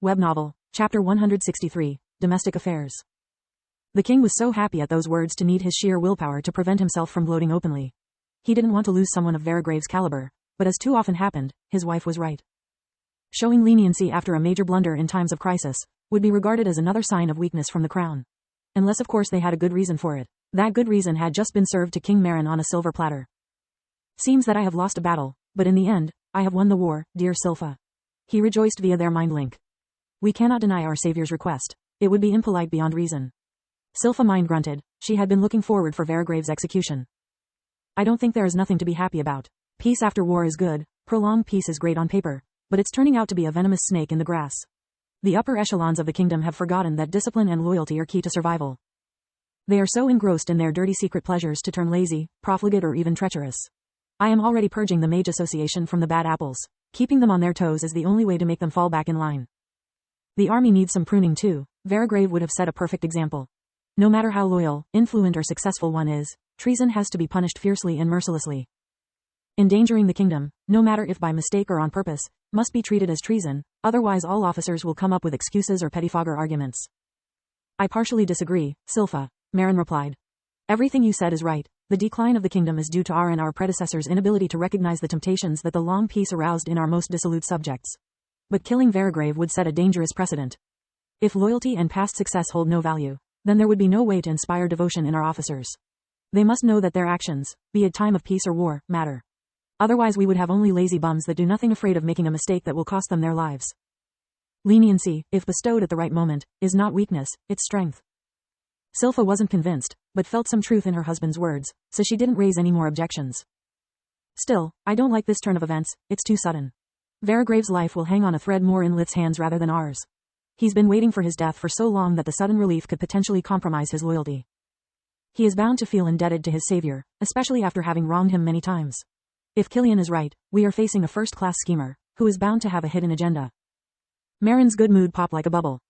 Web novel, Chapter 163, Domestic Affairs. The king was so happy at those words to need his sheer willpower to prevent himself from gloating openly. He didn't want to lose someone of Varagrave's caliber, but as too often happened, his wife was right. Showing leniency after a major blunder in times of crisis would be regarded as another sign of weakness from the crown. Unless of course they had a good reason for it. That good reason had just been served to King Marin on a silver platter. Seems that I have lost a battle, but in the end, I have won the war, dear Silpha. He rejoiced via their mind link. We cannot deny our savior's request. It would be impolite beyond reason. Silpha mind grunted. She had been looking forward for Varagrave's execution. I don't think there is nothing to be happy about. Peace after war is good, prolonged peace is great on paper, but it's turning out to be a venomous snake in the grass. The upper echelons of the kingdom have forgotten that discipline and loyalty are key to survival. They are so engrossed in their dirty secret pleasures to turn lazy, profligate or even treacherous. I am already purging the Mage Association from the bad apples. Keeping them on their toes is the only way to make them fall back in line. The army needs some pruning too. Varagrave would have set a perfect example. No matter how loyal, influent or successful one is, treason has to be punished fiercely and mercilessly. Endangering the kingdom, no matter if by mistake or on purpose, must be treated as treason, otherwise all officers will come up with excuses or pettifogger arguments. I partially disagree, Silpha, Marin replied. Everything you said is right. The decline of the kingdom is due to our and our predecessors' inability to recognize the temptations that the long peace aroused in our most dissolute subjects. But killing Varagrave would set a dangerous precedent. If loyalty and past success hold no value, then there would be no way to inspire devotion in our officers. They must know that their actions, be it time of peace or war, matter. Otherwise we would have only lazy bums that do nothing afraid of making a mistake that will cost them their lives. Leniency, if bestowed at the right moment, is not weakness, it's strength. Silpha wasn't convinced, but felt some truth in her husband's words, so she didn't raise any more objections. Still, I don't like this turn of events, it's too sudden. Varagrave's life will hang on a thread more in Lith's hands rather than ours. He's been waiting for his death for so long that the sudden relief could potentially compromise his loyalty. He is bound to feel indebted to his savior, especially after having wronged him many times. If Killian is right, we are facing a first-class schemer, who is bound to have a hidden agenda. Marin's good mood popped like a bubble.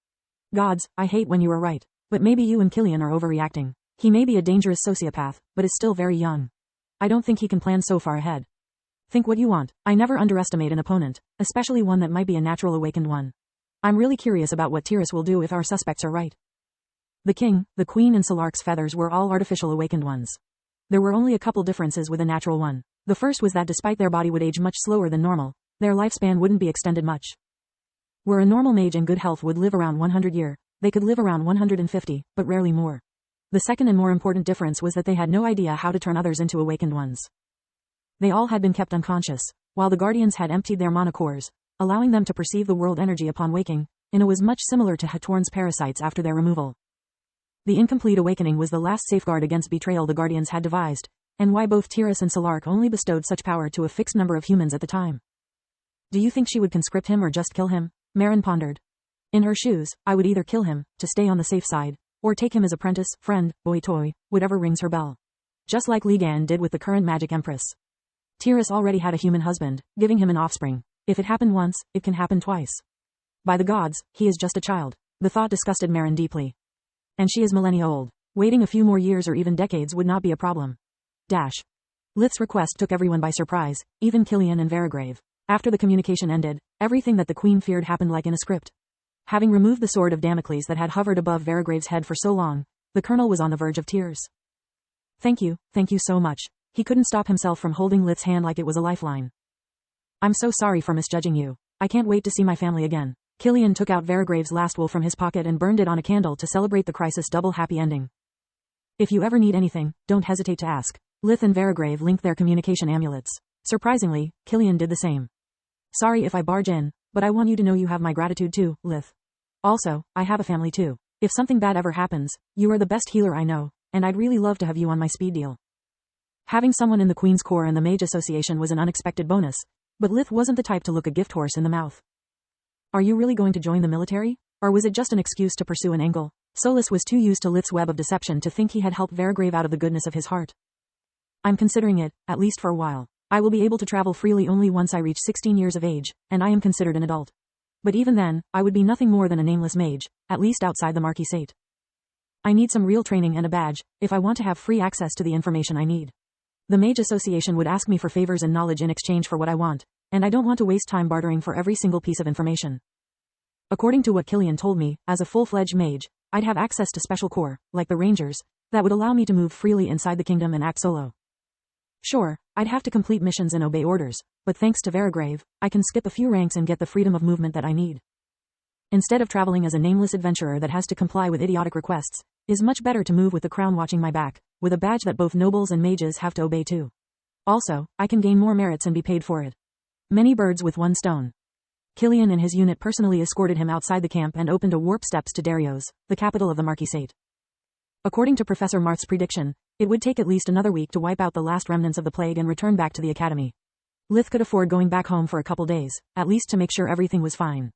Gods, I hate when you are right. But maybe you and Killian are overreacting. He may be a dangerous sociopath, but is still very young. I don't think he can plan so far ahead. Think what you want. I never underestimate an opponent, especially one that might be a natural awakened one. I'm really curious about what Tiras will do if our suspects are right. The king, the queen and Solark's feathers were all artificial awakened ones. There were only a couple differences with a natural one. The first was that despite their body would age much slower than normal, their lifespan wouldn't be extended much. Where a normal mage in good health would live around 100 years, they could live around 150, but rarely more. The second and more important difference was that they had no idea how to turn others into awakened ones. They all had been kept unconscious, while the guardians had emptied their monocores, allowing them to perceive the world energy upon waking, and it was much similar to Hatorn's parasites after their removal. The incomplete awakening was the last safeguard against betrayal the guardians had devised, and why both Tiras and Solark only bestowed such power to a fixed number of humans at the time. Do you think she would conscript him or just kill him? Marin pondered. In her shoes, I would either kill him, to stay on the safe side, or take him as apprentice, friend, boy toy, whatever rings her bell. Just like Ligan did with the current magic empress. Tiras already had a human husband, giving him an offspring. If it happened once, it can happen twice. By the gods, he is just a child. The thought disgusted Marin deeply. And she is millennia old. Waiting a few more years or even decades would not be a problem. Lith's request took everyone by surprise, even Killian and Varagrave. After the communication ended, everything that the queen feared happened like in a script. Having removed the sword of Damocles that had hovered above Varagrave's head for so long, the colonel was on the verge of tears. Thank you so much. He couldn't stop himself from holding Lith's hand like it was a lifeline. I'm so sorry for misjudging you. I can't wait to see my family again. Killian took out Varagrave's last wool from his pocket and burned it on a candle to celebrate the crisis' double happy ending. If you ever need anything, don't hesitate to ask. Lith and Varagrave linked their communication amulets. Surprisingly, Killian did the same. Sorry if I barge in, but I want you to know you have my gratitude too, Lith. Also, I have a family too. If something bad ever happens, you are the best healer I know, and I'd really love to have you on my speed deal. Having someone in the Queen's Corps and the Mage Association was an unexpected bonus, but Lith wasn't the type to look a gift horse in the mouth. Are you really going to join the military? Or was it just an excuse to pursue an angle? Solis was too used to Lith's web of deception to think he had helped Varagrave out of the goodness of his heart. I'm considering it, at least for a while. I will be able to travel freely only once I reach 16 years of age, and I am considered an adult. But even then, I would be nothing more than a nameless mage, at least outside the Marquisate. I need some real training and a badge, if I want to have free access to the information I need. The Mage Association would ask me for favors and knowledge in exchange for what I want, and I don't want to waste time bartering for every single piece of information. According to what Killian told me, as a full-fledged mage, I'd have access to special corps, like the Rangers, that would allow me to move freely inside the kingdom and act solo. Sure, I'd have to complete missions and obey orders, but thanks to Veragrave, I can skip a few ranks and get the freedom of movement that I need. Instead of traveling as a nameless adventurer that has to comply with idiotic requests, is much better to move with the crown watching my back, with a badge that both nobles and mages have to obey too. Also, I can gain more merits and be paid for it. Many birds with one stone. Killian and his unit personally escorted him outside the camp and opened a warp steps to Darios, the capital of the Marquisate. According to Professor Marth's prediction, it would take at least another week to wipe out the last remnants of the plague and return back to the academy. Lith could afford going back home for a couple days, at least to make sure everything was fine.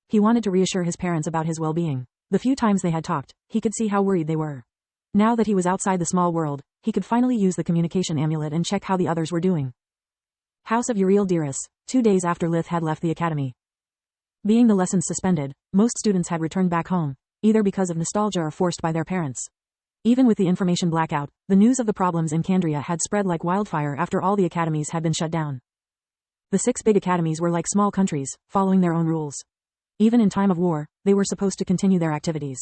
He wanted to reassure his parents about his well-being. The few times they had talked, he could see how worried they were. Now that he was outside the small world, he could finally use the communication amulet and check how the others were doing. House of Uriel Dirus, 2 days after Lith had left the academy. Being the lessons suspended, most students had returned back home, either because of nostalgia or forced by their parents. Even with the information blackout, the news of the problems in Candria had spread like wildfire after all the academies had been shut down. The 6 big academies were like small countries, following their own rules. Even in time of war, they were supposed to continue their activities.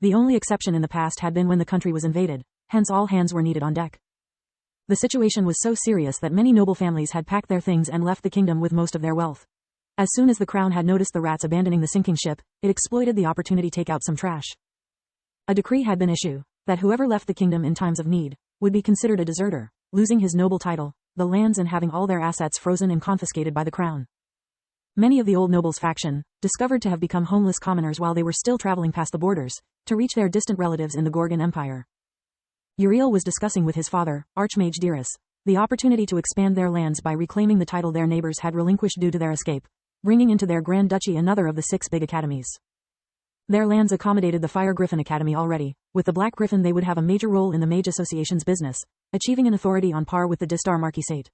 The only exception in the past had been when the country was invaded, hence all hands were needed on deck. The situation was so serious that many noble families had packed their things and left the kingdom with most of their wealth. As soon as the crown had noticed the rats abandoning the sinking ship, it exploited the opportunity to take out some trash. A decree had been issued that whoever left the kingdom in times of need would be considered a deserter, losing his noble title, the lands, and having all their assets frozen and confiscated by the crown. Many of the old nobles' faction discovered to have become homeless commoners while they were still traveling past the borders to reach their distant relatives in the Gorgon Empire. Uriel was discussing with his father, Archmage Dirus, the opportunity to expand their lands by reclaiming the title their neighbors had relinquished due to their escape, bringing into their Grand Duchy another of the 6 big academies. Their lands accommodated the Fire Griffin Academy already. With the Black Griffin they would have a major role in the Mage Association's business, achieving an authority on par with the Distar Marquisate.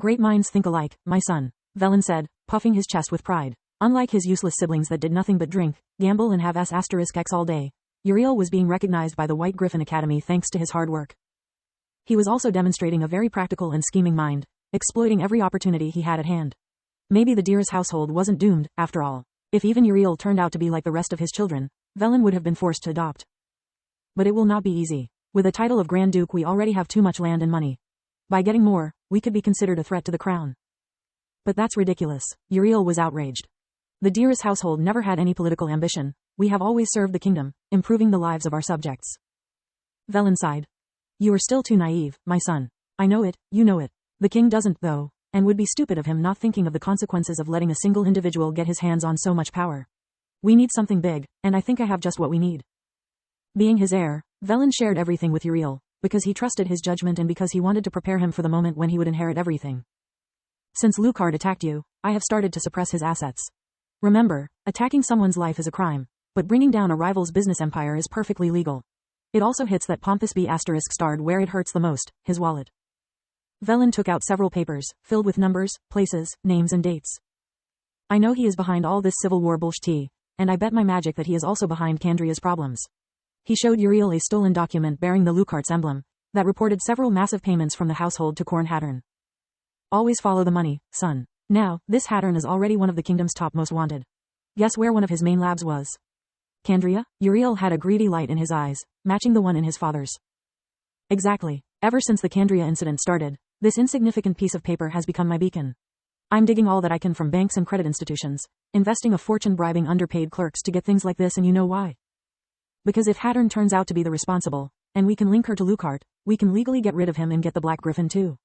Great minds think alike, my son, Velen said, puffing his chest with pride. Unlike his useless siblings that did nothing but drink, gamble and have S**x all day, Uriel was being recognized by the White Griffin Academy thanks to his hard work. He was also demonstrating a very practical and scheming mind, exploiting every opportunity he had at hand. Maybe the Dirus household wasn't doomed, after all. If even Uriel turned out to be like the rest of his children, Velen would have been forced to adopt. But it will not be easy. With the title of Grand Duke we already have too much land and money. By getting more, we could be considered a threat to the crown. But that's ridiculous. Uriel was outraged. The Dirus household never had any political ambition. We have always served the kingdom, improving the lives of our subjects. Velen sighed. You are still too naive, my son. I know it, you know it. The king doesn't, though, and would be stupid of him not thinking of the consequences of letting a single individual get his hands on so much power. We need something big, and I think I have just what we need. Being his heir, Velen shared everything with Uriel, because he trusted his judgment and because he wanted to prepare him for the moment when he would inherit everything. Since Lucard attacked you, I have started to suppress his assets. Remember, attacking someone's life is a crime, but bringing down a rival's business empire is perfectly legal. It also hits that Pompous B** starred where it hurts the most, his wallet. Velen took out several papers, filled with numbers, places, names and dates. I know he is behind all this civil war bullshit, and I bet my magic that he is also behind Candria's problems. He showed Uriel a stolen document bearing the Lucart's emblem, that reported several massive payments from the household to Khorne Hattern. Always follow the money, son. Now, this Hattern is already one of the kingdom's top most wanted. Guess where one of his main labs was? Candria? Uriel had a greedy light in his eyes, matching the one in his father's. Exactly. Ever since the Candria incident started, this insignificant piece of paper has become my beacon. I'm digging all that I can from banks and credit institutions, investing a fortune bribing underpaid clerks to get things like this, and you know why? Because if Hattern turns out to be the responsible, and we can link her to Lucart, we can legally get rid of him and get the Black Griffin too.